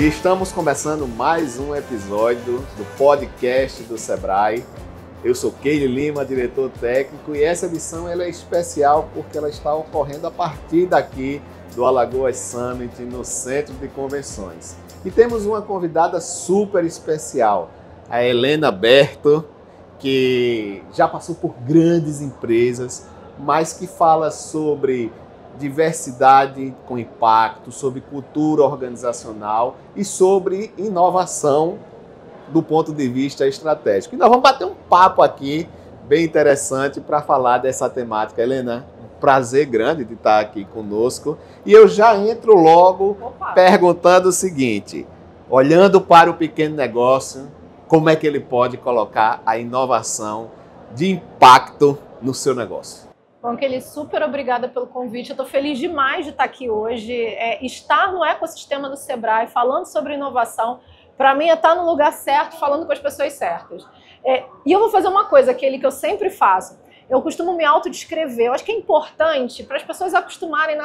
E estamos começando mais um episódio do podcast do Sebrae. Eu sou Keili Lima, diretor técnico, e essa edição ela é especial porque ela está ocorrendo a partir daqui do Alagoas Summit, no Centro de Convenções. E temos uma convidada super especial, a Helena Berto, que já passou por grandes empresas, mas que fala sobre diversidade com impacto, sobre cultura organizacional e sobre inovação do ponto de vista estratégico. E nós vamos bater um papo aqui bem interessante para falar dessa temática. Helena, um prazer grande de estar aqui conosco. E eu já entro logo perguntando o seguinte, olhando para o pequeno negócio, como é que ele pode colocar a inovação de impacto no seu negócio? Bom, Keili, super obrigada pelo convite. Eu estou feliz demais de estar aqui hoje. Estar no ecossistema do Sebrae, falando sobre inovação, para mim é estar no lugar certo, falando com as pessoas certas. E eu vou fazer uma coisa, Keili, que eu sempre faço. Eu costumo me autodescrever. Eu acho que é importante para as pessoas acostumarem,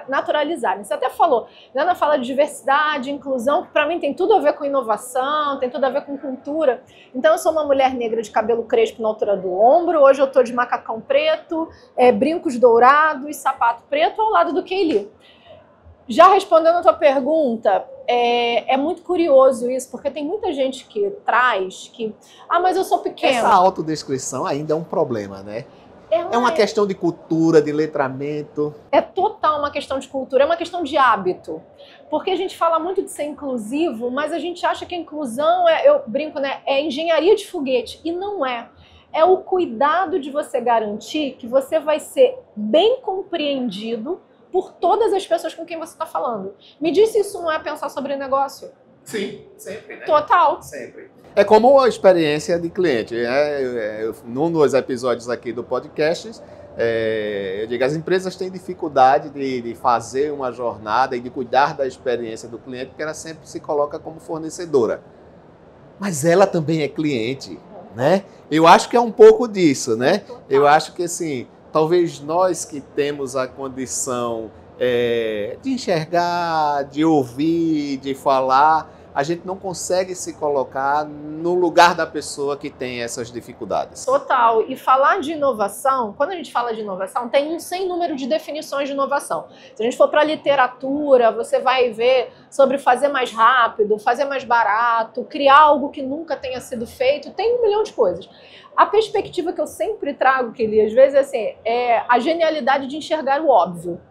naturalizarem. Você até falou, né, na fala de diversidade, inclusão, que para mim tem tudo a ver com inovação, tem tudo a ver com cultura. Então eu sou uma mulher negra de cabelo crespo na altura do ombro, hoje eu estou de macacão preto, brincos dourados, sapato preto ao lado do Keili. Já respondendo a tua pergunta, é muito curioso isso, porque tem muita gente que traz que, mas eu sou pequena. Essa autodescrição ainda é um problema, né? É uma questão de cultura, de letramento. É total uma questão de cultura, é uma questão de hábito. Porque a gente fala muito de ser inclusivo, mas a gente acha que a inclusão, eu brinco, né, é engenharia de foguete. E não é. É o cuidado de você garantir que você vai ser bem compreendido por todas as pessoas com quem você está falando. Me diz se isso não é pensar sobre negócio. Sim, sempre, né? Total. Sempre. É como a experiência de cliente. Num dos episódios aqui do podcast, eu digo, as empresas têm dificuldade de fazer uma jornada e de cuidar da experiência do cliente, porque ela sempre se coloca como fornecedora. Mas ela também é cliente, né? Eu acho que é um pouco disso, né? Total. Eu acho que, assim, talvez nós que temos a condição de enxergar, de ouvir, de falar, a gente não consegue se colocar no lugar da pessoa que tem essas dificuldades. Total. E falar de inovação, quando a gente fala de inovação, tem um sem número de definições de inovação. Se a gente for para a literatura, você vai ver sobre fazer mais rápido, fazer mais barato, criar algo que nunca tenha sido feito, tem 1 milhão de coisas. A perspectiva que eu sempre trago, Keili, às vezes é a genialidade de enxergar o óbvio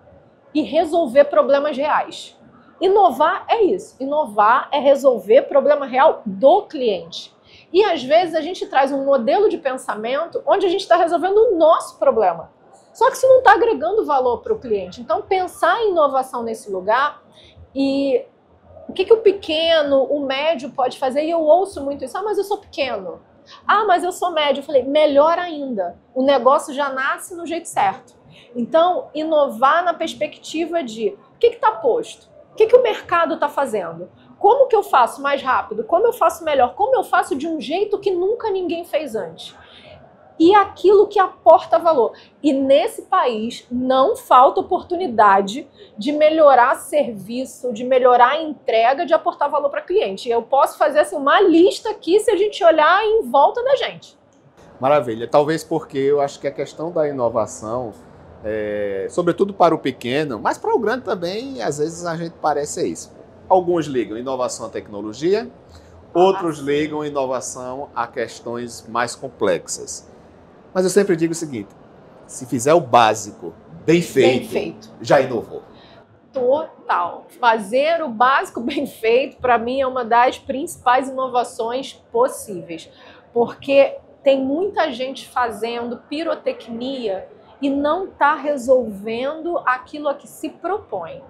e resolver problemas reais. Inovar é isso. Inovar é resolver problema real do cliente. E às vezes a gente traz um modelo de pensamento onde a gente está resolvendo o nosso problema. Só que isso não está agregando valor para o cliente. Então pensar em inovação nesse lugar e o que o pequeno, o médio pode fazer, e eu ouço muito isso, mas eu sou pequeno. Mas eu sou médio. Eu falei, melhor ainda, o negócio já nasce no jeito certo. Então, inovar na perspectiva de o que está posto? O que o mercado está fazendo? Como que eu faço mais rápido? Como eu faço melhor? Como eu faço de um jeito que nunca ninguém fez antes? E aquilo que aporta valor. E nesse país não falta oportunidade de melhorar serviço, de melhorar a entrega, de aportar valor para cliente. Eu posso fazer assim, uma lista aqui se a gente olhar em volta da gente. Maravilha. Talvez porque eu acho que a questão da inovação, sobretudo para o pequeno, mas para o grande também, às vezes a gente parece isso. Alguns ligam inovação à tecnologia, outros ligam inovação a questões mais complexas. Mas eu sempre digo o seguinte, se fizer o básico bem feito, já inovou. Total. Fazer o básico bem feito, para mim, é uma das principais inovações possíveis. Porque tem muita gente fazendo pirotecnia e não está resolvendo aquilo a que se propõe.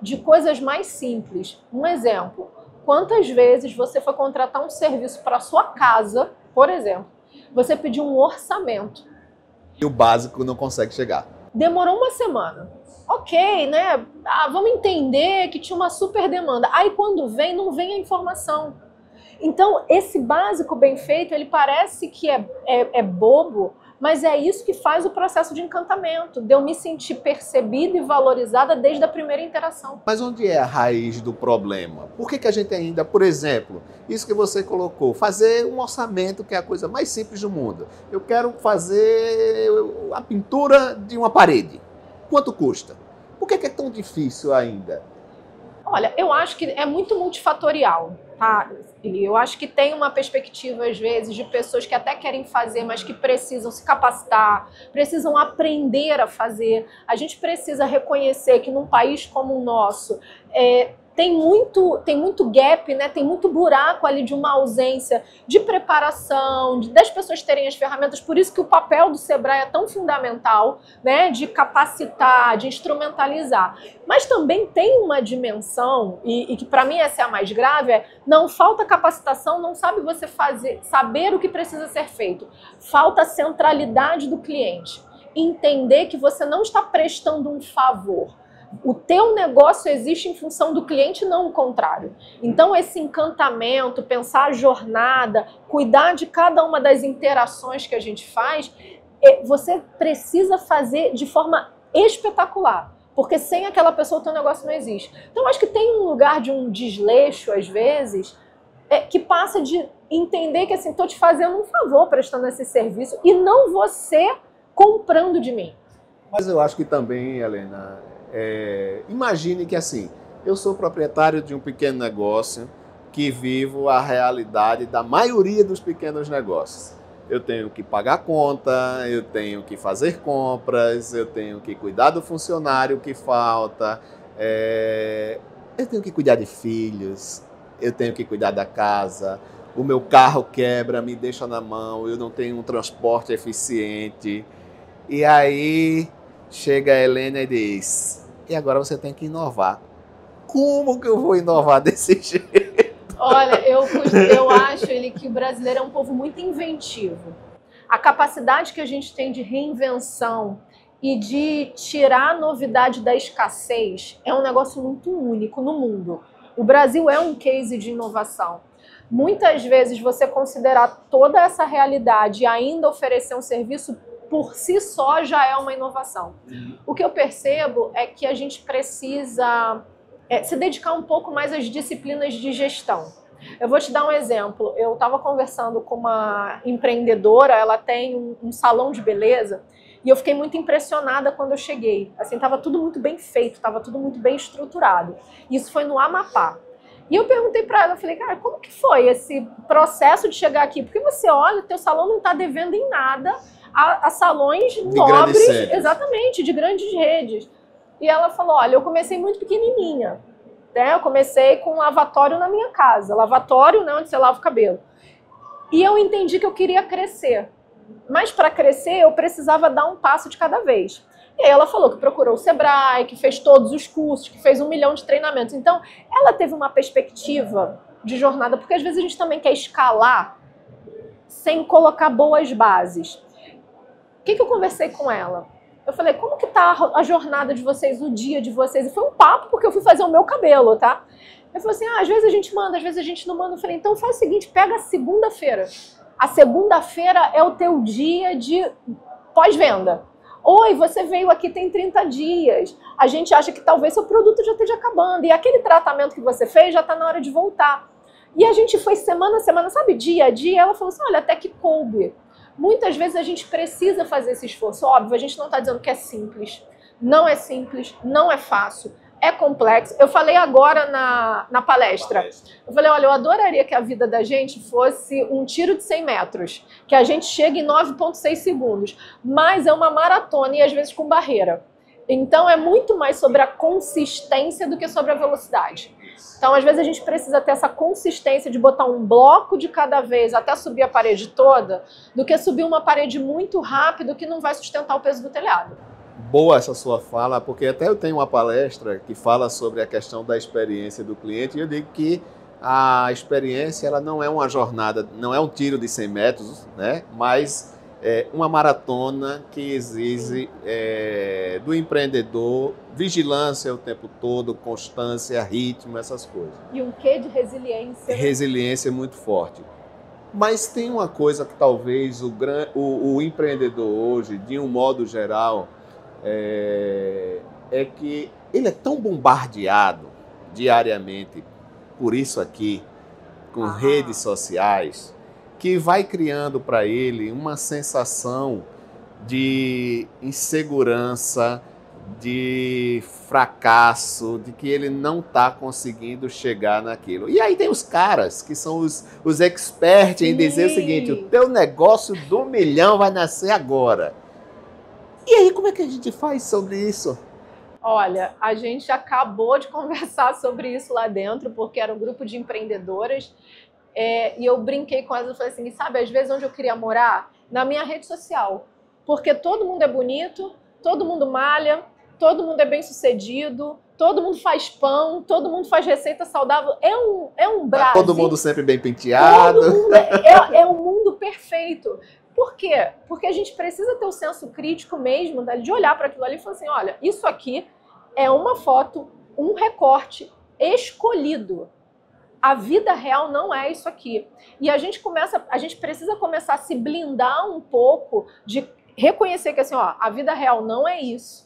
De coisas mais simples. Um exemplo, quantas vezes você foi contratar um serviço para sua casa, por exemplo, você pediu um orçamento. E o básico não consegue chegar. Demorou 1 semana. Ok, né? Vamos entender que tinha uma super demanda. Aí quando vem, não vem a informação. Então, esse básico bem feito, ele parece que é bobo, Mas é isso que faz o processo de encantamento, de eu me sentir percebida e valorizada desde a primeira interação. Mas onde é a raiz do problema? Por que a gente ainda, por exemplo, isso que você colocou, fazer um orçamento, que é a coisa mais simples do mundo. Eu quero fazer a pintura de uma parede. Quanto custa? Por que é tão difícil ainda? Olha, eu acho que é muito multifatorial, tá? Eu acho que tem uma perspectiva, às vezes, de pessoas que até querem fazer, mas que precisam se capacitar, precisam aprender a fazer. A gente precisa reconhecer que num país como o nosso, tem muito gap, né? Tem muito buraco ali de uma ausência de preparação, das pessoas terem as ferramentas. Por isso que o papel do Sebrae é tão fundamental, né? De capacitar, de instrumentalizar. Mas também tem uma dimensão, e que para mim essa é a mais grave, não falta capacitação, não sabe você saber o que precisa ser feito. Falta a centralidade do cliente. Entender que você não está prestando um favor. O teu negócio existe em função do cliente, não o contrário. Então, esse encantamento, pensar a jornada, cuidar de cada uma das interações que a gente faz, você precisa fazer de forma espetacular. Porque sem aquela pessoa o teu negócio não existe. Então, acho que tem um lugar de um desleixo, às vezes, que passa de entender que, assim, estou te fazendo um favor prestando esse serviço e não você comprando de mim. Mas eu acho que também, Helena... imagine que assim, eu sou proprietário de um pequeno negócio que vivo a realidade da maioria dos pequenos negócios. Eu tenho que pagar conta, eu tenho que fazer compras, eu tenho que cuidar do funcionário que falta, eu tenho que cuidar de filhos, eu tenho que cuidar da casa, o meu carro quebra, me deixa na mão, eu não tenho um transporte eficiente. E aí chega a Helena e diz... E agora você tem que inovar. Como que eu vou inovar desse jeito? Olha, eu acho que o brasileiro é um povo muito inventivo. A capacidade que a gente tem de reinvenção e de tirar a novidade da escassez é um negócio muito único no mundo. O Brasil é um case de inovação. Muitas vezes você considerar toda essa realidade e ainda oferecer um serviço por si só já é uma inovação. O que eu percebo é que a gente precisa se dedicar um pouco mais às disciplinas de gestão. Eu vou te dar um exemplo. Eu estava conversando com uma empreendedora, ela tem um salão de beleza, e eu fiquei muito impressionada quando eu cheguei. Assim, estava tudo muito bem feito, estava tudo muito bem estruturado. Isso foi no Amapá. E eu perguntei para ela, eu falei, cara, como que foi esse processo de chegar aqui? Porque você olha, teu salão não está devendo em nada a salões nobres, exatamente, de grandes redes. E ela falou, olha, eu comecei muito pequenininha, né? Eu comecei com um lavatório na minha casa, lavatório, né, onde você lava o cabelo. E eu entendi que eu queria crescer, mas para crescer eu precisava dar um passo de cada vez. E aí ela falou que procurou o Sebrae, que fez todos os cursos, que fez 1 milhão de treinamentos. Então, ela teve uma perspectiva de jornada, porque às vezes a gente também quer escalar sem colocar boas bases. O que eu conversei com ela? Eu falei, como que tá a jornada de vocês, o dia de vocês? E foi um papo, porque eu fui fazer o meu cabelo, tá? Eu falei assim, às vezes a gente manda, às vezes a gente não manda. Eu falei, então faz o seguinte, pega a segunda-feira. A segunda-feira é o teu dia de pós-venda. Oi, você veio aqui tem 30 dias. A gente acha que talvez seu produto já esteja acabando. E aquele tratamento que você fez já está na hora de voltar. E a gente foi semana a semana, sabe, dia a dia. Ela falou assim, olha, até que coube. Muitas vezes a gente precisa fazer esse esforço. Óbvio, a gente não está dizendo que é simples. Não é simples, não é fácil, é complexo. Eu falei agora na palestra. Eu falei, olha, eu adoraria que a vida da gente fosse um tiro de 100 metros. Que a gente chegue em 9,6 segundos. Mas é uma maratona e às vezes com barreira. Então é muito mais sobre a consistência do que sobre a velocidade. Então, às vezes, a gente precisa ter essa consistência de botar um bloco de cada vez até subir a parede toda, do que subir uma parede muito rápido que não vai sustentar o peso do telhado. Boa essa sua fala, porque até eu tenho uma palestra que fala sobre a questão da experiência do cliente, e eu digo que a experiência ela não é uma jornada, não é um tiro de 100 metros, né? Mas é uma maratona que exige do empreendedor vigilância o tempo todo, constância, ritmo, essas coisas. E um quê de resiliência? Resiliência muito forte. Mas tem uma coisa que talvez o empreendedor hoje, de um modo geral, é que ele é tão bombardeado diariamente por isso aqui, com redes sociais, que vai criando para ele uma sensação de insegurança, de fracasso, de que ele não está conseguindo chegar naquilo. E aí tem os caras que são os experts em dizer o seguinte: o teu negócio do $1 milhão vai nascer agora. E aí como é que a gente faz sobre isso? Olha, a gente acabou de conversar sobre isso lá dentro, porque era um grupo de empreendedoras, e eu brinquei com elas e falei assim, sabe, às vezes onde eu queria morar? Na minha rede social. Porque todo mundo é bonito, todo mundo malha, todo mundo é bem sucedido, todo mundo faz pão, todo mundo faz receita saudável. É um Brasil. Todo mundo sempre bem penteado. Todo mundo é um mundo perfeito. Por quê? Porque a gente precisa ter o senso crítico mesmo, né, de olhar para aquilo ali e falar assim, olha, isso aqui é uma foto, um recorte escolhido. A vida real não é isso aqui. E a gente precisa começar a se blindar um pouco de reconhecer que assim, ó, a vida real não é isso.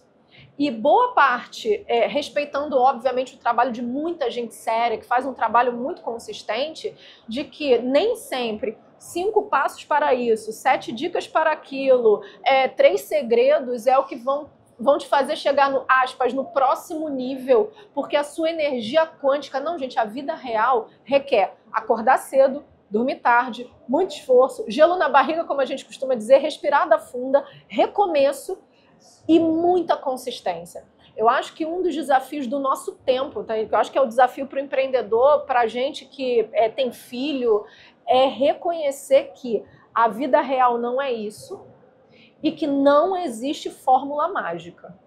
E boa parte, respeitando obviamente o trabalho de muita gente séria, que faz um trabalho muito consistente, de que nem sempre 5 passos para isso, 7 dicas para aquilo, 3 segredos é o que vão te fazer chegar no próximo nível, porque a sua energia quântica, não, gente, a vida real requer acordar cedo, dormir tarde, muito esforço, gelo na barriga, como a gente costuma dizer, respirada funda, recomeço e muita consistência. Eu acho que um dos desafios do nosso tempo, tá? Eu acho que é o desafio para o empreendedor, para a gente que tem filho, é reconhecer que a vida real não é isso e que não existe fórmula mágica.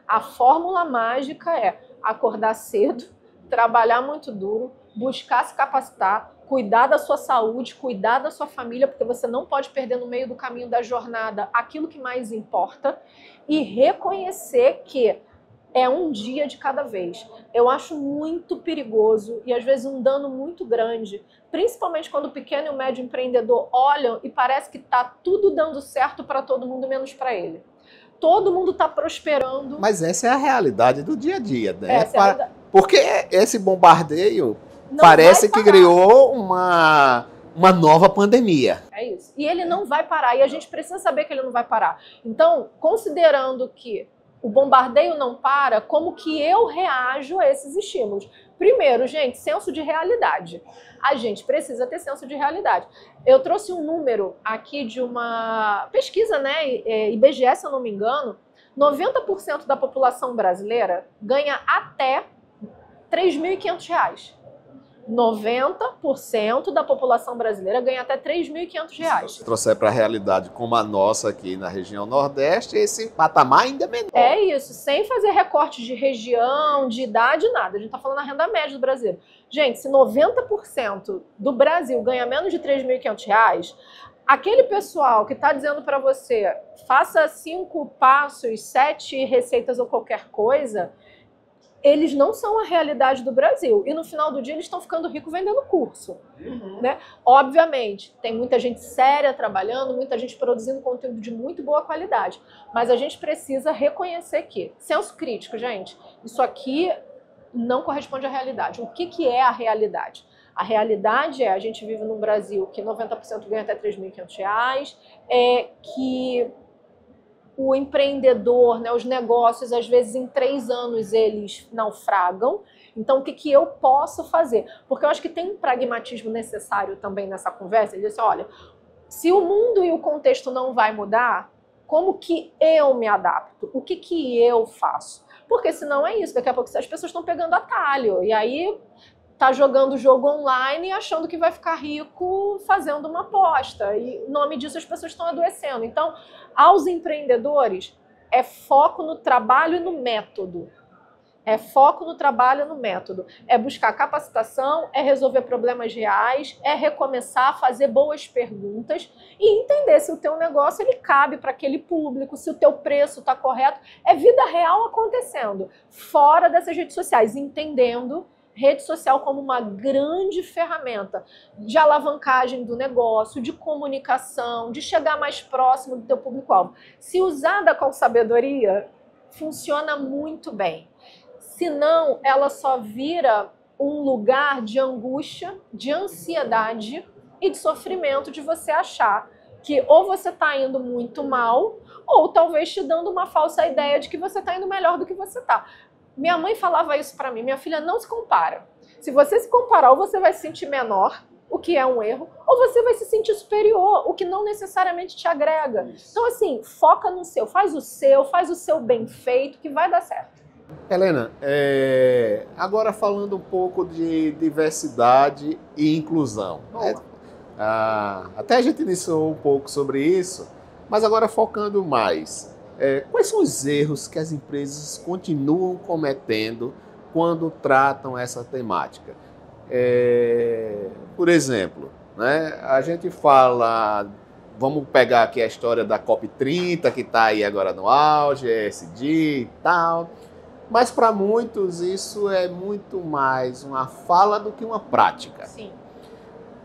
A fórmula mágica é acordar cedo, trabalhar muito duro, buscar se capacitar, cuidar da sua saúde, cuidar da sua família, porque você não pode perder no meio do caminho da jornada aquilo que mais importa, e reconhecer que é um dia de cada vez. Eu acho muito perigoso e às vezes um dano muito grande, principalmente quando o pequeno e o médio empreendedor olham e parece que está tudo dando certo para todo mundo, menos para ele. Todo mundo está prosperando. Mas essa é a realidade do dia a dia, né? Essa Porque esse bombardeio parece que criou uma nova pandemia. É isso. E ele não vai parar. E a gente precisa saber que ele não vai parar. Então, considerando que o bombardeio não para, como que eu reajo a esses estímulos? Primeiro, gente, senso de realidade. A gente precisa ter senso de realidade. Eu trouxe um número aqui de uma pesquisa, né, IBGE, se eu não me engano, 90% da população brasileira ganha até R$ 3.500. 90% da população brasileira ganha até R$ 3.500. Se trouxer para a realidade como a nossa aqui na região Nordeste, esse patamar ainda é menor. É isso, sem fazer recorte de região, de idade, nada. A gente está falando da renda média do Brasil. Gente, se 90% do Brasil ganha menos de R$ 3.500, aquele pessoal que está dizendo para você, faça 5 passos, 7 receitas ou qualquer coisa, eles não são a realidade do Brasil. E no final do dia eles estão ficando ricos vendendo curso. Né? Obviamente, tem muita gente séria trabalhando, muita gente produzindo conteúdo de muito boa qualidade. Mas a gente precisa reconhecer que, senso crítico, gente, isso aqui não corresponde à realidade. O que é a realidade? A realidade a gente vive num Brasil que 90% ganha até R$ 3.500, que o empreendedor, né, os negócios, às vezes em 3 anos eles naufragam. Então, o que eu posso fazer? Porque eu acho que tem um pragmatismo necessário também nessa conversa. Ele disse, olha, se o mundo e o contexto não vai mudar, como que eu me adapto? O que eu faço? Porque senão é isso, daqui a pouco as pessoas estão pegando atalho. E aí tá jogando jogo online e achando que vai ficar rico fazendo uma aposta. E em nome disso as pessoas estão adoecendo. Então, aos empreendedores, é foco no trabalho e no método. É foco no trabalho e no método. É buscar capacitação, é resolver problemas reais, é recomeçar a fazer boas perguntas e entender se o teu negócio ele cabe para aquele público, se o teu preço está correto. É vida real acontecendo, fora dessas redes sociais, entendendo, rede social como uma grande ferramenta de alavancagem do negócio, de comunicação, de chegar mais próximo do teu público-alvo. Se usada com sabedoria, funciona muito bem. Senão, ela só vira um lugar de angústia, de ansiedade e de sofrimento, de você achar que ou você está indo muito mal, ou talvez te dando uma falsa ideia de que você está indo melhor do que você está. Minha mãe falava isso para mim: minha filha, não se compara. Se você se comparar, ou você vai se sentir menor, o que é um erro, ou você vai se sentir superior, o que não necessariamente te agrega. Então, assim, foca no seu, faz o seu bem feito, que vai dar certo. Helena, agora falando um pouco de diversidade e inclusão. Até a gente iniciou um pouco sobre isso, mas agora focando mais. Quais são os erros que as empresas continuam cometendo quando tratam essa temática? Por exemplo, né, a gente fala, vamos pegar aqui a história da COP30, que está aí agora no auge, ESG e tal, mas para muitos isso é muito mais uma fala do que uma prática. Sim.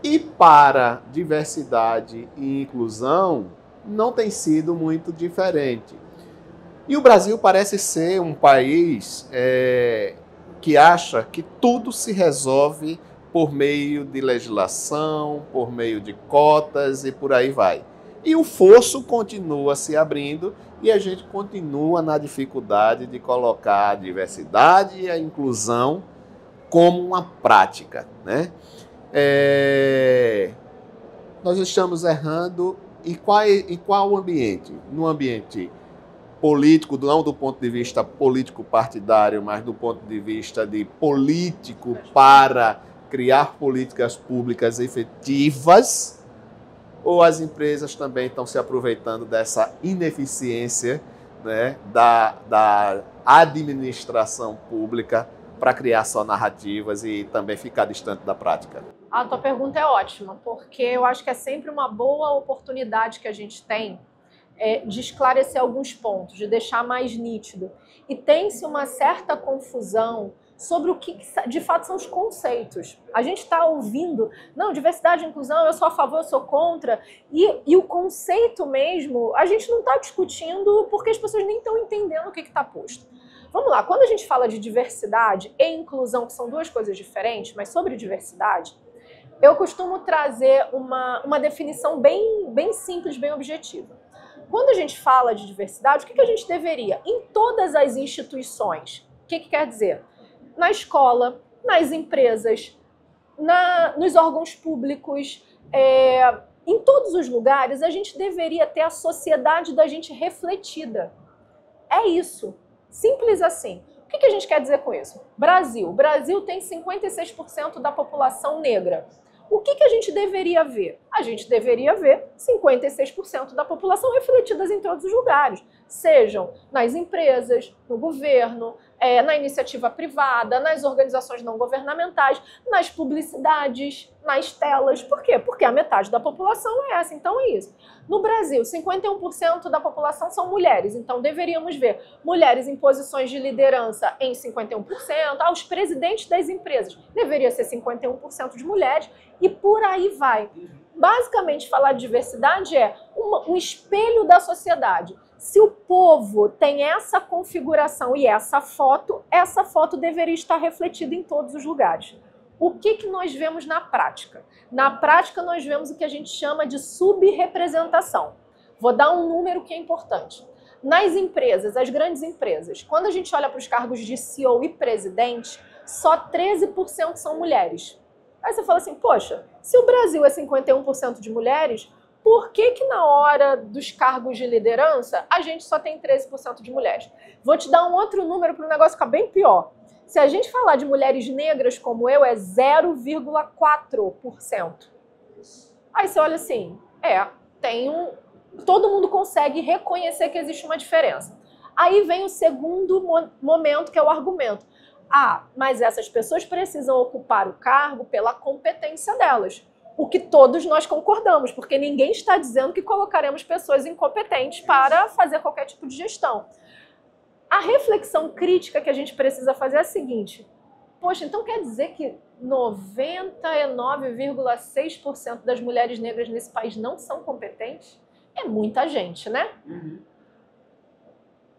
E para diversidade e inclusão, não tem sido muito diferente. E o Brasil parece ser um país que acha que tudo se resolve por meio de legislação, por meio de cotas e por aí vai. E o fosso continua se abrindo e a gente continua na dificuldade de colocar a diversidade e a inclusão como uma prática, né? Nós estamos errando em qual ambiente? No ambiente político, não do ponto de vista político partidário, mas do ponto de vista de político para criar políticas públicas efetivas, ou as empresas também estão se aproveitando dessa ineficiência, né, da administração pública para criar só narrativas e também ficar distante da prática? A tua pergunta é ótima, porque eu acho que é sempre uma boa oportunidade que a gente tem de esclarecer alguns pontos, de deixar mais nítido. E tem-se uma certa confusão sobre o que de fato são os conceitos. A gente está ouvindo, não, diversidade e inclusão, eu sou a favor, eu sou contra, e o conceito mesmo, a gente não está discutindo porque as pessoas nem estão entendendo o que está posto. Vamos lá, quando a gente fala de diversidade e inclusão, que são duas coisas diferentes, mas sobre diversidade, eu costumo trazer uma definição bem simples, bem objetiva. Quando a gente fala de diversidade, o que a gente deveria? Em todas as instituições, o que quer dizer? Na escola, nas empresas, nos órgãos públicos, em todos os lugares, a gente deveria ter a sociedade da gente refletida. É isso. Simples assim. O que a gente quer dizer com isso? Brasil. O Brasil tem 56% da população negra. O que a gente deveria ver? A gente deveria ver 56% da população refletidas em todos os lugares, sejam nas empresas, no governo, na iniciativa privada, nas organizações não governamentais, nas publicidades, nas telas. Por quê? Porque a metade da população é essa, então é isso. No Brasil, 51% da população são mulheres, então deveríamos ver mulheres em posições de liderança em 51%, os presidentes das empresas deveria ser 51% de mulheres, e por aí vai. Basicamente, falar de diversidade é um espelho da sociedade. Se o povo tem essa configuração e essa foto deveria estar refletida em todos os lugares. O que nós vemos na prática? Na prática, nós vemos o que a gente chama de subrepresentação. Vou dar um número que é importante. Nas empresas, as grandes empresas, quando a gente olha para os cargos de CEO e presidente, só 13% são mulheres. Aí você fala assim, poxa, se o Brasil é 51% de mulheres, por que na hora dos cargos de liderança a gente só tem 13% de mulheres? Vou te dar um outro número para o negócio ficar bem pior. Se a gente falar de mulheres negras como eu, é 0,4%. Aí você olha assim, todo mundo consegue reconhecer que existe uma diferença. Aí vem o segundo momento, que é o argumento. Mas essas pessoas precisam ocupar o cargo pela competência delas. O que todos nós concordamos, porque ninguém está dizendo que colocaremos pessoas incompetentes para fazer qualquer tipo de gestão. A reflexão crítica que a gente precisa fazer é a seguinte: Poxa, então quer dizer que 99,6% das mulheres negras nesse país não são competentes? É muita gente, né?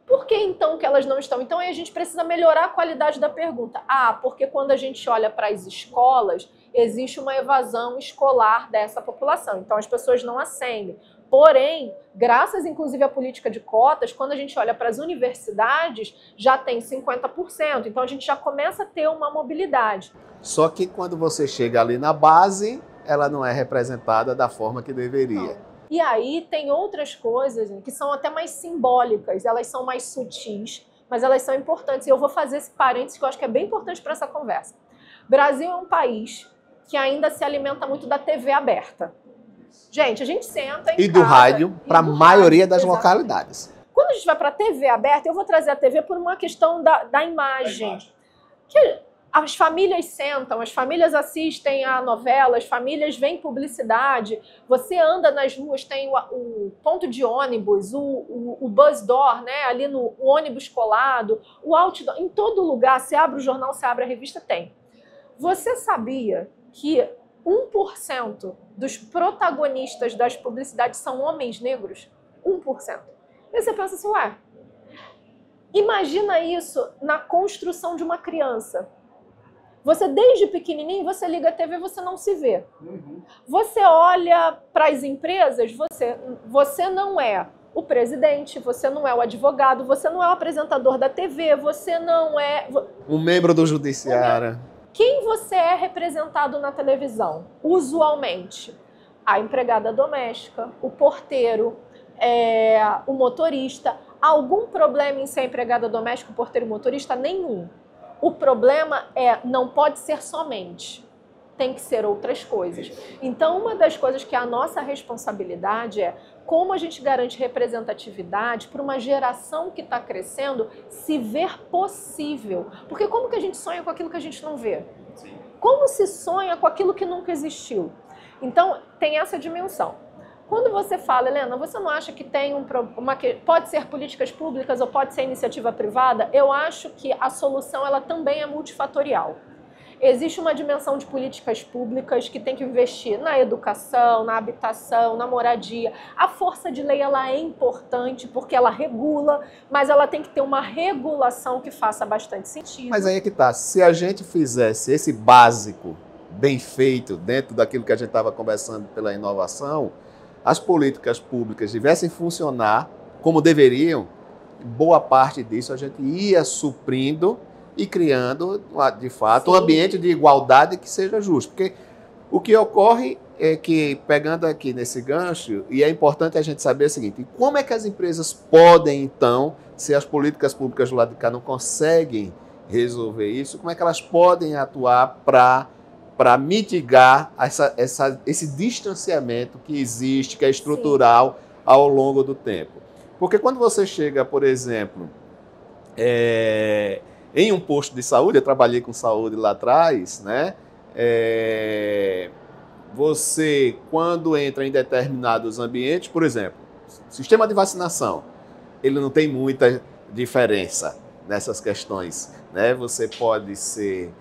Por que então que elas não estão? Então aí a gente precisa melhorar a qualidade da pergunta. Porque quando a gente olha para as escolas, existe uma evasão escolar dessa população. Então as pessoas não ascendem. Porém, graças inclusive à política de cotas, quando a gente olha para as universidades, já tem 50%. Então a gente já começa a ter uma mobilidade. Só que quando você chega ali na base, ela não é representada da forma que deveria. Não. E aí tem outras coisas que são até mais simbólicas, elas são mais sutis, mas elas são importantes. E eu vou fazer esse parênteses que eu acho que é bem importante para essa conversa. O Brasil é um país que ainda se alimenta muito da TV aberta. Gente, a gente senta em casa... E do rádio, para a maioria das localidades. Quando a gente vai para a TV aberta, eu vou trazer a TV por uma questão da imagem. Que as famílias sentam, as famílias assistem a novela, as famílias veem publicidade, você anda nas ruas, tem o ponto de ônibus, o bus door, né, ali no ônibus colado, o outdoor, em todo lugar, você abre o jornal, você abre a revista, tem. Você sabia que 1% dos protagonistas das publicidades são homens negros? 1%. E você pensa assim, imagina isso na construção de uma criança. Você, desde pequenininho, você liga a TV e você não se vê. Você olha para as empresas, você não é o presidente, você não é o advogado, você não é o apresentador da TV, você não é... Um membro do judiciário. Quem você é representado na televisão? Usualmente, a empregada doméstica, o porteiro, o motorista. Algum problema em ser empregada doméstica, o porteiro e o motorista? Nenhum. O problema não pode ser somente, tem que ser outras coisas. Então, uma das coisas que é a nossa responsabilidade é como a gente garante representatividade para uma geração que está crescendo se ver possível. Porque como que a gente sonha com aquilo que a gente não vê? Sim. Como se sonha com aquilo que nunca existiu? Então, tem essa dimensão. Quando você fala, Helena, você não acha que tem pode ser políticas públicas ou pode ser iniciativa privada? Eu acho que a solução ela também é multifatorial. Existe uma dimensão de políticas públicas que tem que investir na educação, na habitação, na moradia. A força de lei ela é importante porque ela regula, mas ela tem que ter uma regulação que faça bastante sentido. Mas aí é que tá, se a gente fizesse esse básico bem feito dentro daquilo que a gente estava conversando pela inovação, as políticas públicas tivessem funcionar como deveriam, boa parte disso a gente ia suprindo e criando, de fato, um ambiente de igualdade que seja justo. Porque o que ocorre é que, pegando aqui nesse gancho, e é importante a gente saber o seguinte, como é que as empresas podem, então, se as políticas públicas do lado de cá não conseguem resolver isso, como é que elas podem atuar para mitigar esse distanciamento que existe, que é estrutural ao longo do tempo. Porque quando você chega, por exemplo, em um posto de saúde, eu trabalhei com saúde lá atrás, né? Você, quando entra em determinados ambientes, por exemplo, sistema de vacinação, ele não tem muita diferença nessas questões, né? Você pode ser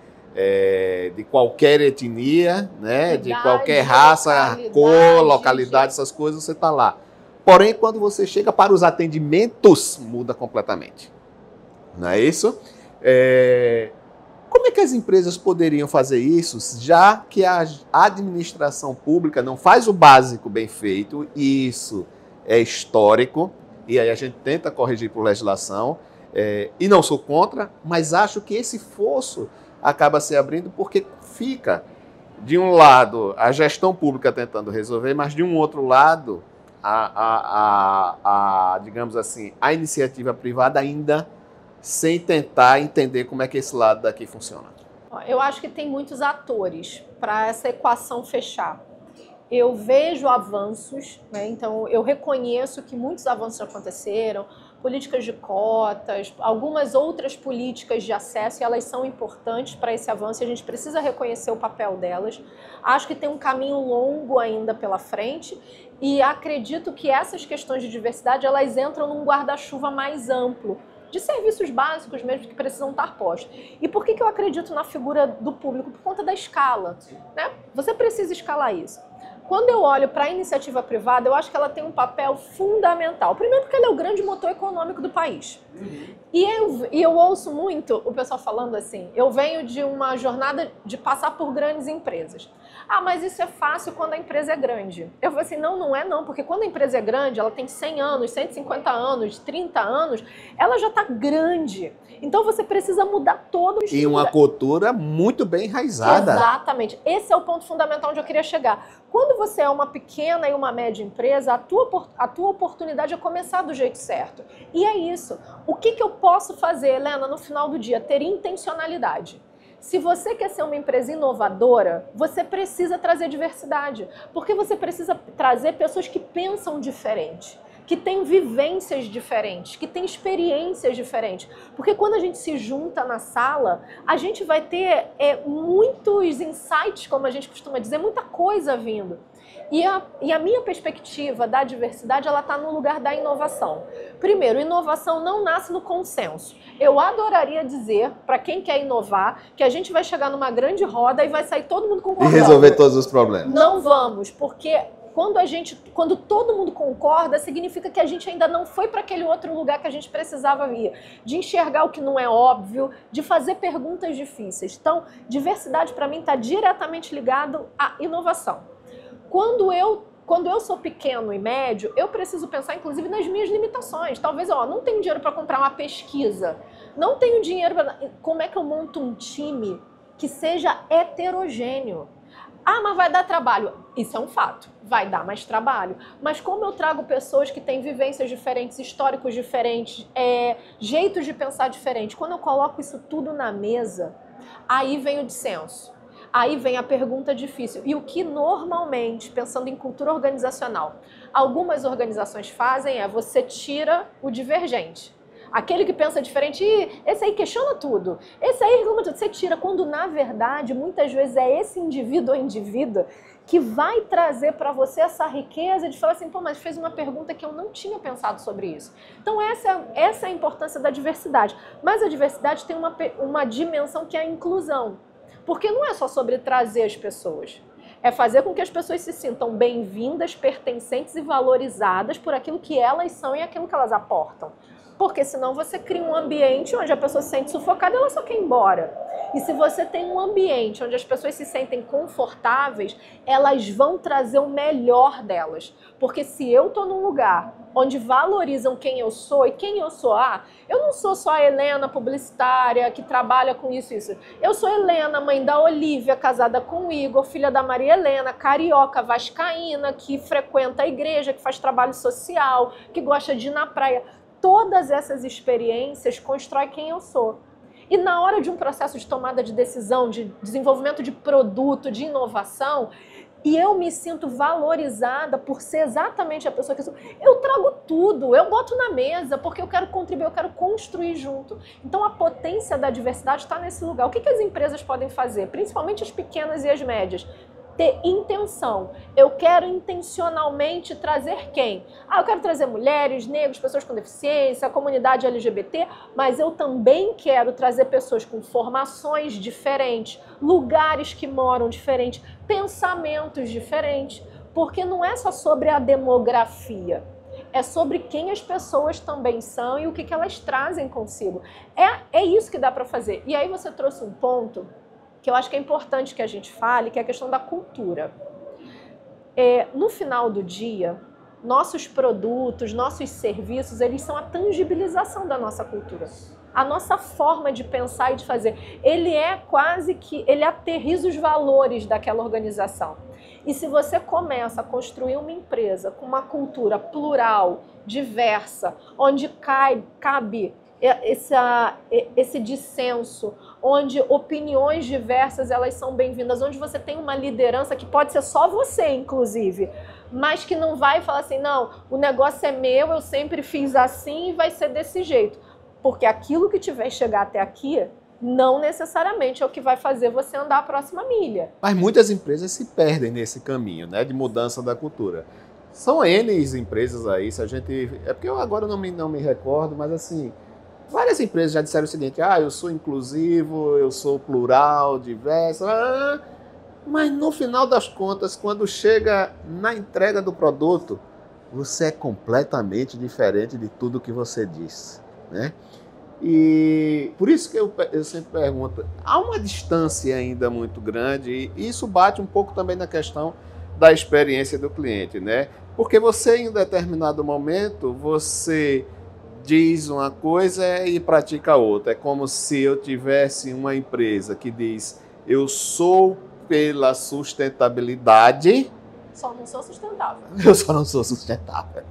de qualquer etnia, né? De qualquer raça, cor, localidade, essas coisas, você está lá. Porém, quando você chega para os atendimentos, muda completamente. Não é isso? Como é que as empresas poderiam fazer isso, já que a administração pública não faz o básico bem feito, e isso é histórico, e aí a gente tenta corrigir por legislação, e não sou contra, mas acho que esse fosso acaba se abrindo porque fica, de um lado, a gestão pública tentando resolver, mas de um outro lado, digamos assim, a iniciativa privada ainda sem tentar entender como é que esse lado daqui funciona. Eu acho que tem muitos atores para essa equação fechar. Eu vejo avanços, né? Então eu reconheço que muitos avanços aconteceram, políticas de cotas, algumas outras políticas de acesso, e elas são importantes para esse avanço e a gente precisa reconhecer o papel delas. Acho que tem um caminho longo ainda pela frente e acredito que essas questões de diversidade elas entram num guarda-chuva mais amplo, de serviços básicos mesmo que precisam estar postos. E por que eu acredito na figura do público? Por conta da escala, né? Você precisa escalar isso. Quando eu olho para a iniciativa privada, eu acho que ela tem um papel fundamental. Primeiro porque ela é o grande motor econômico do país. E eu ouço muito o pessoal falando assim, eu venho de uma jornada de passar por grandes empresas. Ah, mas isso é fácil quando a empresa é grande. Eu falo assim, não é não, porque quando a empresa é grande, ela tem 100 anos, 150 anos, 30 anos, ela já está grande. Então você precisa mudar todo o E uma cultura muito bem enraizada. Exatamente. Esse é o ponto fundamental onde eu queria chegar. Quando você é uma pequena e uma média empresa, a tua oportunidade é começar do jeito certo. E é isso. O que eu posso fazer, Helena, no final do dia? Ter intencionalidade. Se você quer ser uma empresa inovadora, você precisa trazer diversidade, porque você precisa trazer pessoas que pensam diferente, que têm vivências diferentes, que têm experiências diferentes. Porque quando a gente se junta na sala, a gente vai ter muitos insights, como a gente costuma dizer, muita coisa vindo. E a minha perspectiva da diversidade, ela está no lugar da inovação. Primeiro, inovação não nasce no consenso. Eu adoraria dizer, para quem quer inovar, que a gente vai chegar numa grande roda e vai sair todo mundo concordando. E resolver todos os problemas. Não vamos, porque quando todo mundo concorda, significa que a gente ainda não foi para aquele outro lugar que a gente precisava ir. De enxergar o que não é óbvio, de fazer perguntas difíceis. Então, diversidade para mim está diretamente ligado à inovação. Quando eu sou pequeno e médio, eu preciso pensar, inclusive, nas minhas limitações. Talvez, não tenho dinheiro para comprar uma pesquisa. Não tenho dinheiro para... Como é que eu monto um time que seja heterogêneo? Ah, mas vai dar trabalho. Isso é um fato. Vai dar mais trabalho. Mas como eu trago pessoas que têm vivências diferentes, históricos diferentes, jeitos de pensar diferentes, quando eu coloco isso tudo na mesa, aí vem o dissenso. Aí vem a pergunta difícil. E o que normalmente, pensando em cultura organizacional, algumas organizações fazem você tira o divergente. Aquele que pensa diferente, esse aí questiona tudo, esse aí reclama tudo. Você tira, quando na verdade, muitas vezes é esse indivíduo ou indivídua que vai trazer para você essa riqueza de falar assim, pô, mas fez uma pergunta que eu não tinha pensado sobre isso. Então essa é a importância da diversidade. Mas a diversidade tem uma dimensão que é a inclusão. Porque não é só sobre trazer as pessoas, é fazer com que as pessoas se sintam bem-vindas, pertencentes e valorizadas por aquilo que elas são e aquilo que elas aportam. Porque senão você cria um ambiente onde a pessoa se sente sufocada e ela só quer ir embora. E se você tem um ambiente onde as pessoas se sentem confortáveis, elas vão trazer o melhor delas. Porque se eu estou num lugar onde valorizam quem eu sou, e quem eu sou, eu não sou só a Helena, publicitária, que trabalha com isso e isso. Eu sou Helena, mãe da Olívia, casada com o Igor, filha da Maria Helena, carioca, vascaína, que frequenta a igreja, que faz trabalho social, que gosta de ir na praia. Todas essas experiências constroem quem eu sou. E na hora de um processo de tomada de decisão, de desenvolvimento de produto, de inovação, e eu me sinto valorizada por ser exatamente a pessoa que eu sou, eu trago tudo, eu boto na mesa, porque eu quero contribuir, eu quero construir junto. Então a potência da diversidade está nesse lugar. O que as empresas podem fazer, principalmente as pequenas e as médias? Ter intenção. Eu quero intencionalmente trazer quem? Eu quero trazer mulheres, negros, pessoas com deficiência, a comunidade LGBT, mas eu também quero trazer pessoas com formações diferentes, lugares que moram diferentes, pensamentos diferentes, porque não é só sobre a demografia, é sobre quem as pessoas também são e o que elas trazem consigo. É isso que dá para fazer. E aí você trouxe um ponto que eu acho que é importante que a gente fale, que é a questão da cultura. No final do dia, nossos produtos, nossos serviços, eles são a tangibilização da nossa cultura. A nossa forma de pensar e de fazer. Ele aterriza os valores daquela organização. E se você começa a construir uma empresa com uma cultura plural, diversa, onde cabe esse dissenso, onde opiniões diversas elas são bem-vindas, onde você tem uma liderança que pode ser só você, inclusive, mas que não vai falar assim, não, o negócio é meu, eu sempre fiz assim e vai ser desse jeito. Porque aquilo que te vai chegar até aqui não necessariamente é o que vai fazer você andar a próxima milha. Mas muitas empresas se perdem nesse caminho, né, de mudança da cultura. São N empresas aí, se a gente... É porque eu agora não me recordo, mas assim... Várias empresas já disseram o seguinte, eu sou inclusivo, eu sou plural, diverso, mas no final das contas, quando chega na entrega do produto, você é completamente diferente de tudo que você disse, né? E por isso que eu sempre pergunto, há uma distância ainda muito grande e isso bate um pouco também na questão da experiência do cliente, né? Porque você, em um determinado momento, você diz uma coisa e pratica outra. É como se eu tivesse uma empresa que diz, eu sou pela sustentabilidade. Só não sou sustentável. Eu só não sou sustentável.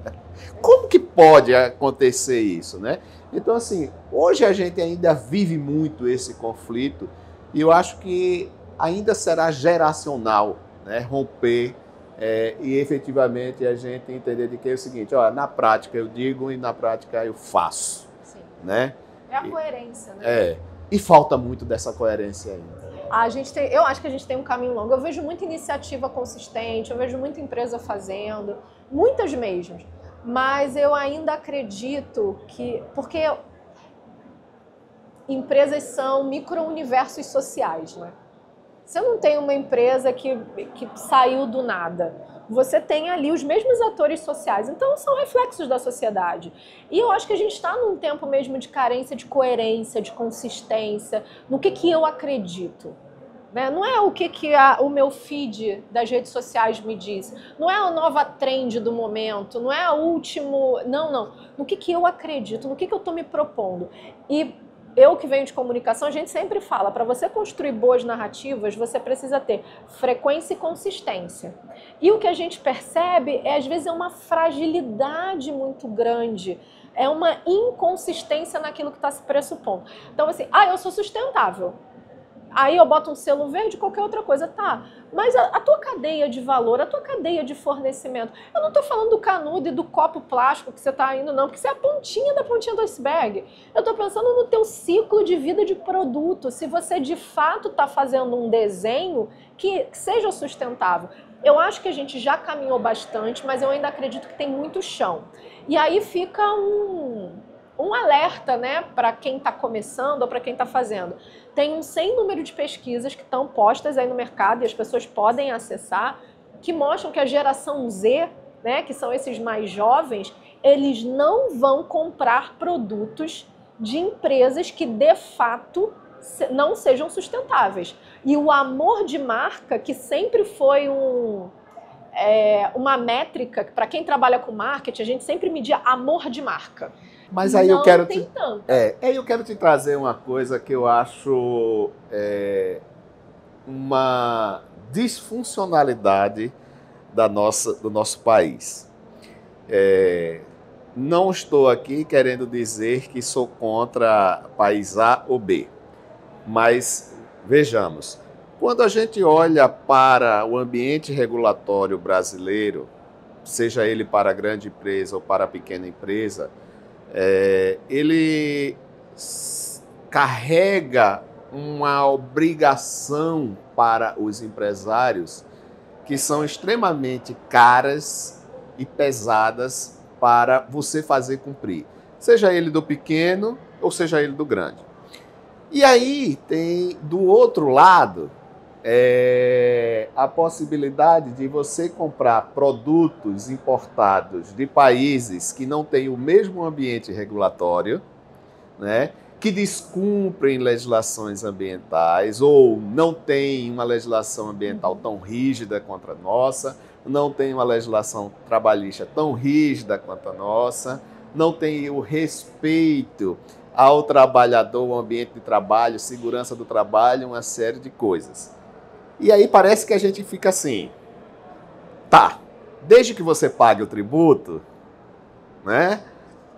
Como que pode acontecer isso, né? Então, assim, hoje a gente ainda vive muito esse conflito e eu acho que ainda será geracional, né? Romper e efetivamente a gente entender de que é o seguinte, na prática eu digo e na prática eu faço. Sim. Né? É a coerência, né? E falta muito dessa coerência ainda. Eu acho que a gente tem um caminho longo. Eu vejo muita iniciativa consistente, eu vejo muita empresa fazendo, muitas mesmo. Mas eu ainda acredito que... Porque empresas são micro-universos sociais, né? Você não tem uma empresa que saiu do nada. Você tem ali os mesmos atores sociais. Então, são reflexos da sociedade. E eu acho que a gente está num tempo mesmo de carência, de coerência, de consistência, no que eu acredito. Né? Não é o que o meu feed das redes sociais me diz. Não é a nova trend do momento. Não é o último... Não. No que eu acredito, no que eu estou me propondo. E eu que venho de comunicação, a gente sempre fala, para você construir boas narrativas, você precisa ter frequência e consistência. E o que a gente percebe às vezes, é uma fragilidade muito grande, é uma inconsistência naquilo que está se pressupondo. Então, assim, eu sou sustentável. Aí eu boto um selo verde, qualquer outra coisa, tá. Mas a tua cadeia de valor, a tua cadeia de fornecimento, eu não estou falando do canudo e do copo plástico que você está indo, não, porque isso é a pontinha da pontinha do iceberg. Eu estou pensando no teu ciclo de vida de produto, se você de fato está fazendo um desenho que seja sustentável. Eu acho que a gente já caminhou bastante, mas eu ainda acredito que tem muito chão. E aí fica um alerta, né, para quem está começando ou para quem está fazendo. Tem um sem número de pesquisas que estão postas aí no mercado e as pessoas podem acessar, que mostram que a geração Z, né, que são esses mais jovens, eles não vão comprar produtos de empresas que de fato não sejam sustentáveis. E o amor de marca, que sempre foi uma métrica, para quem trabalha com marketing, a gente sempre media amor de marca. Mas aí eu quero te trazer uma coisa que eu acho uma disfuncionalidade do nosso país. Não estou aqui querendo dizer que sou contra país A ou B, mas vejamos, quando a gente olha para o ambiente regulatório brasileiro, seja ele para a grande empresa ou para a pequena empresa, ele carrega uma obrigação para os empresários que são extremamente caras e pesadas para você fazer cumprir, seja ele do pequeno ou seja ele do grande. E aí tem do outro lado a possibilidade de você comprar produtos importados de países que não têm o mesmo ambiente regulatório, né, que descumprem legislações ambientais ou não têm uma legislação ambiental tão rígida quanto a nossa, não tem uma legislação trabalhista tão rígida quanto a nossa, não tem o respeito ao trabalhador, ao ambiente de trabalho, segurança do trabalho, uma série de coisas. E aí parece que a gente fica assim, desde que você pague o tributo, né,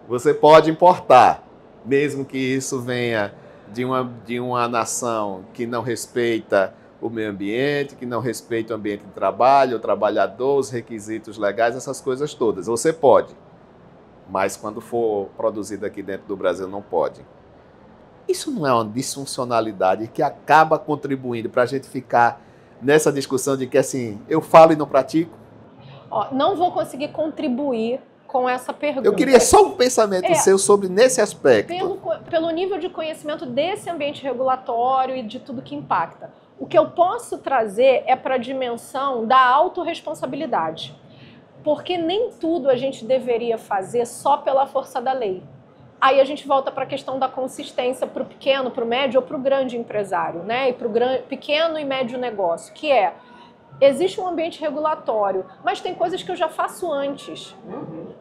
você pode importar, mesmo que isso venha de uma nação que não respeita o meio ambiente, que não respeita o ambiente de trabalho, o trabalhador, os requisitos legais, essas coisas todas. Você pode, mas quando for produzido aqui dentro do Brasil não pode. Isso não é uma disfuncionalidade que acaba contribuindo para a gente ficar nessa discussão de que, assim, eu falo e não pratico? Não vou conseguir contribuir com essa pergunta. Eu queria só um pensamento seu sobre nesse aspecto. pelo nível de conhecimento desse ambiente regulatório e de tudo que impacta. O que eu posso trazer é para a dimensão da autorresponsabilidade. Porque nem tudo a gente deveria fazer só pela força da lei. Aí a gente volta para a questão da consistência para o pequeno, para o médio ou para o grande empresário, né? E para o pequeno e médio negócio, que é, existe um ambiente regulatório, mas tem coisas que eu já faço antes,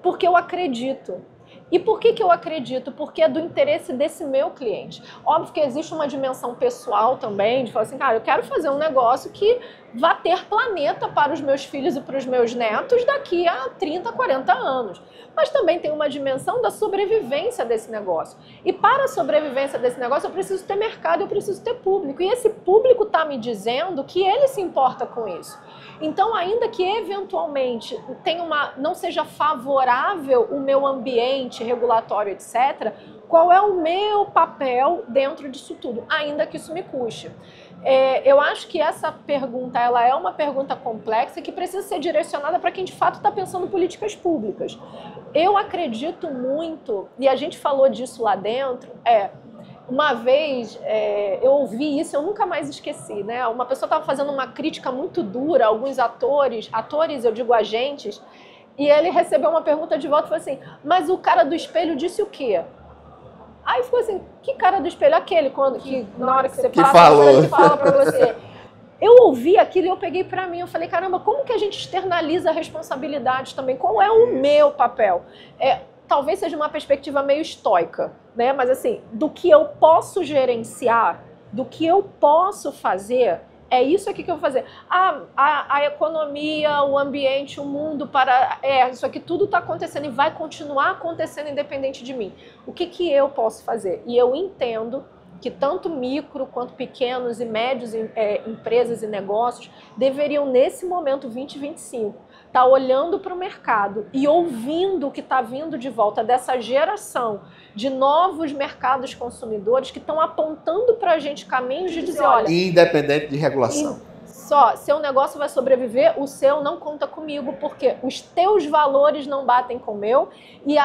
porque eu acredito. E por que eu acredito? Porque é do interesse desse meu cliente. Óbvio que existe uma dimensão pessoal também, de falar assim, cara, eu quero fazer um negócio que vá ter planeta para os meus filhos e para os meus netos daqui a 30, 40 anos. Mas também tem uma dimensão da sobrevivência desse negócio. E para a sobrevivência desse negócio, eu preciso ter mercado, eu preciso ter público. E esse público está me dizendo que ele se importa com isso. Então, ainda que eventualmente não seja favorável o meu ambiente regulatório, etc., qual é o meu papel dentro disso tudo, ainda que isso me custe? Eu acho que essa pergunta ela é uma pergunta complexa que precisa ser direcionada para quem de fato está pensando em políticas públicas. Eu acredito muito, e a gente falou disso lá dentro, uma vez eu ouvi isso, eu nunca mais esqueci, né? Uma pessoa estava fazendo uma crítica muito dura, alguns atores, eu digo agentes, e ele recebeu uma pergunta de volta e falou assim, mas o cara do espelho disse o quê? Aí ficou assim, que cara do espelho? Aquele, na hora que você passa, ele fala pra você. Eu ouvi aquilo e eu peguei pra mim, eu falei, caramba, como que a gente externaliza a responsabilidade também? Qual é o meu papel? Talvez seja uma perspectiva meio estoica, né? Mas assim, do que eu posso gerenciar, do que eu posso fazer, é isso aqui que eu vou fazer. A economia, o ambiente, o mundo, isso aqui tudo está acontecendo e vai continuar acontecendo independente de mim. O que eu posso fazer? E eu entendo que tanto micro quanto pequenos e médios empresas e negócios deveriam, nesse momento 2025, estar olhando para o mercado e ouvindo o que está vindo de volta dessa geração de novos mercados consumidores que estão apontando para a gente caminhos de dizer, olha... Independente de regulação. Seu negócio vai sobreviver, o seu não conta comigo, porque os teus valores não batem com o meu e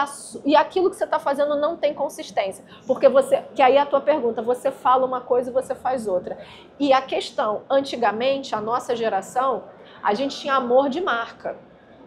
aquilo que você está fazendo não tem consistência. Que aí é a tua pergunta, você fala uma coisa e você faz outra. E a questão, antigamente, a nossa geração, a gente tinha amor de marca.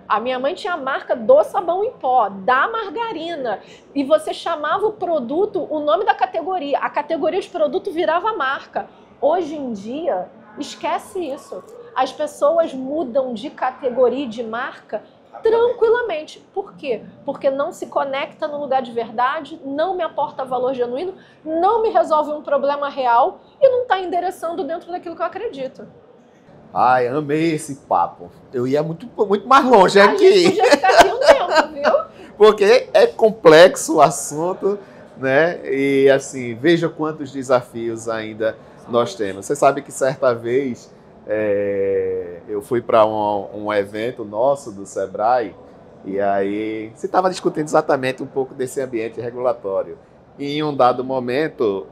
A minha mãe tinha a marca do sabão em pó, da margarina. E você chamava o produto, o nome da categoria. A categoria de produto virava a marca. Hoje em dia, esquece isso. As pessoas mudam de categoria e de marca tranquilamente. Por quê? Porque não se conecta no lugar de verdade, não me aporta valor genuíno, não me resolve um problema real e não está endereçando dentro daquilo que eu acredito. Ai, amei esse papo. Eu ia muito mais longe aqui. A gente podia ficar aqui um tempo, viu? Porque é complexo o assunto, né? E assim, veja quantos desafios ainda nós temos. Você sabe que certa vez eu fui para um evento nosso do Sebrae e aí se estava discutindo exatamente um pouco desse ambiente regulatório. E em um dado momento,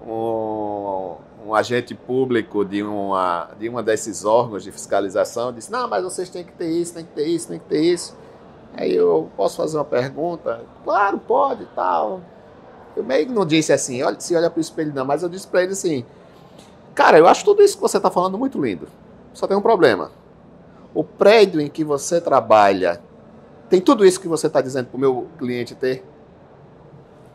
um agente público de uma desses órgãos de fiscalização disse, não, mas vocês têm que ter isso, tem que ter isso, tem que ter isso. Aí eu posso fazer uma pergunta? Claro, pode, tal. Eu meio que não disse assim, olha para o espelho não, mas eu disse para ele assim, cara, eu acho tudo isso que você está falando muito lindo, só tem um problema. O prédio em que você trabalha tem tudo isso que você está dizendo para o meu cliente ter?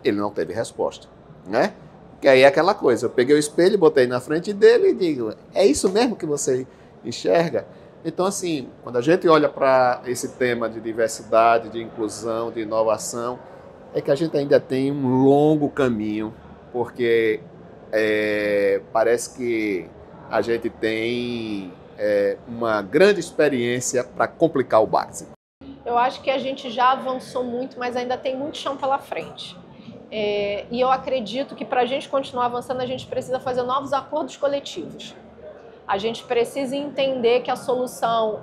Ele não teve resposta, né? Que aí é aquela coisa, eu peguei o espelho, botei na frente dele e digo, é isso mesmo que você enxerga? Então, assim, quando a gente olha para esse tema de diversidade, de inclusão, de inovação, é que a gente ainda tem um longo caminho, porque parece que a gente tem uma grande experiência para complicar o básico. Eu acho que a gente já avançou muito, mas ainda tem muito chão pela frente. E eu acredito que para a gente continuar avançando, a gente precisa fazer novos acordos coletivos. A gente precisa entender que a solução,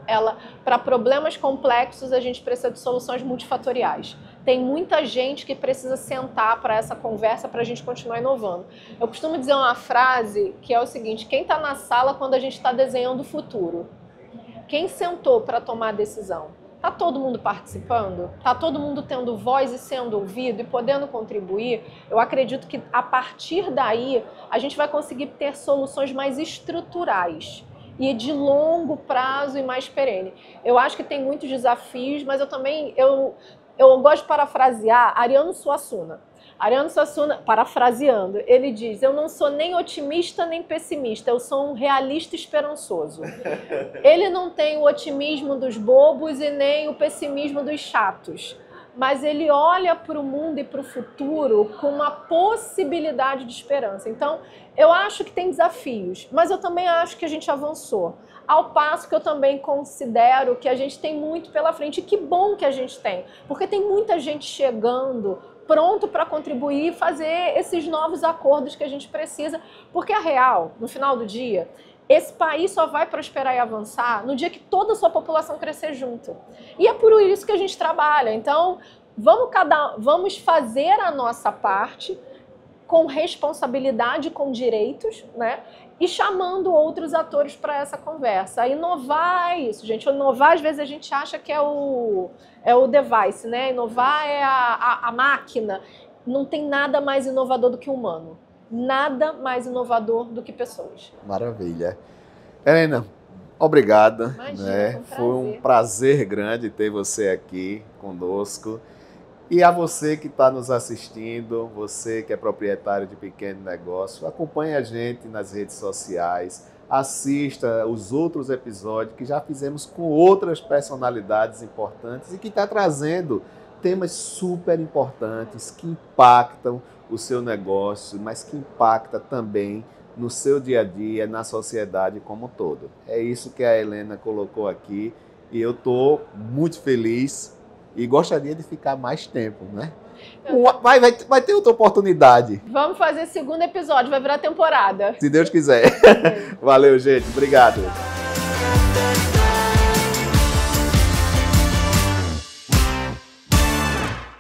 para problemas complexos, a gente precisa de soluções multifatoriais. Tem muita gente que precisa sentar para essa conversa para a gente continuar inovando. Eu costumo dizer uma frase que é o seguinte, quem está na sala quando a gente está desenhando o futuro? Quem sentou para tomar a decisão? Tá todo mundo participando? Tá todo mundo tendo voz e sendo ouvido e podendo contribuir? Eu acredito que a partir daí a gente vai conseguir ter soluções mais estruturais e de longo prazo e mais perene. Eu acho que tem muitos desafios, mas eu gosto de parafrasear Ariano Suassuna. Ariano Suassuna, parafraseando, ele diz: eu não sou nem otimista nem pessimista, eu sou um realista esperançoso. Ele não tem o otimismo dos bobos e nem o pessimismo dos chatos, mas ele olha para o mundo e para o futuro com uma possibilidade de esperança. Então, eu acho que tem desafios, mas eu também acho que a gente avançou. Ao passo que eu também considero que a gente tem muito pela frente. E que bom que a gente tem, porque tem muita gente chegando pronto para contribuir e fazer esses novos acordos que a gente precisa. Porque a real, no final do dia, esse país só vai prosperar e avançar no dia que toda a sua população crescer junto. E é por isso que a gente trabalha. Então, vamos fazer a nossa parte com responsabilidade, com direitos, né? E chamando outros atores para essa conversa. Inovar é isso, gente. Inovar, às vezes, a gente acha que é o device, né? Inovar é a máquina. Não tem nada mais inovador do que o humano. Nada mais inovador do que pessoas. Maravilha. Helena, obrigada. Imagina, Né? Foi um prazer grande ter você aqui conosco. E a você que está nos assistindo, você que é proprietário de pequeno negócio, acompanhe a gente nas redes sociais, assista os outros episódios que já fizemos com outras personalidades importantes e que está trazendo temas super importantes que impactam o seu negócio, mas que impacta também no seu dia a dia, na sociedade como um todo. É isso que a Helena colocou aqui e eu estou muito feliz e gostaria de ficar mais tempo, né? Vai ter outra oportunidade. Vamos fazer segundo episódio, vai virar temporada. Se Deus quiser. Valeu, gente. Obrigado.